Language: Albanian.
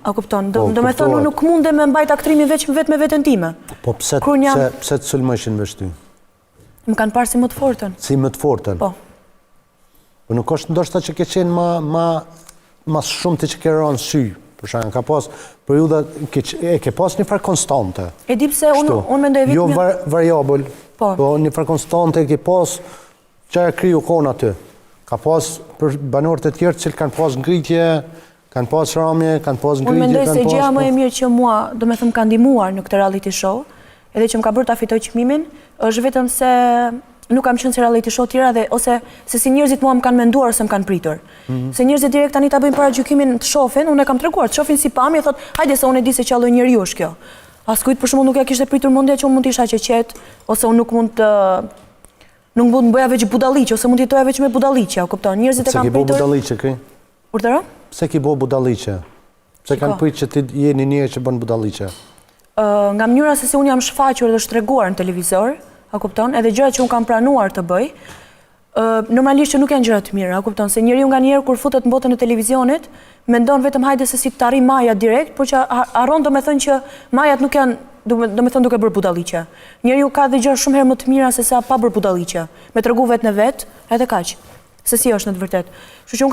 A kupton? Do me thonë, unë nuk munde me mbajt aktrimin vetë me vetën time. Po pse të sulmojshin me shty? Më kanë parë si më të fortën. Si më të fortën? Po. Po nuk është ndoshta që ke qenë ma shumë të që ke rënë sy. Për shkak ka pas periudha ke pas një farë konstante. E di pse unë mendoj vetëm. Jo variabël. Po një farë konstante ke pas që e kriju kon aty. Ka pas për banorët e tjerë që kanë pas ngritje, kanë pas ramje, kanë pas ngritje. Unë mendoj se gjëja më e mirë që mua, do me thëmë, ka ndihmuar në këtë reality show, edhe që më ka bërë ta fitoj çmimin, është vetëm se nuk kam qenë se reality show tjera dhe ose se si njerëzit mua më kanë menduar ose më kanë pritur. Se njerëzit direkt tani ta bëjnë paragjykimin të shohin, unë e kam treguar, të shohin si pamje, thotë, hajde se unë e di se çallë njeriu është kjo. Askujt për shembull nuk ja kishte pritur mendja që unë mund të isha qeqet, ose unë nuk mund të bëja veç budalliqe, ose mund të jetoja veç me budalliqe, u kupton? Njerëzit e kanë pritur. Se ki bo budalliqe këj? Urdhëro? Pse ki bo budalliqe? Pse kanë pritur që ti jeni një që bën budalliqe? Nga mënyra se si unë jam shfaqur dhe shtreguar në televizor, a kupton, edhe gjërat që unë kam pranuar të bëj, normalisht që nuk janë gjëra të mira, a kupton, se njeriu nga njerë kur futet në botën e televizionit, mendon vetëm hajde se si të arrijë majat direkt, por që harron domethënë që majat nuk janë, domethënë duke bërë budalliqe. Njeriu ka dhe gjëra shumë herë më të mira se sa pa bërë budalliqe, me tregu vetë në vetë, edhe kaq. Se si është në të vërtetë.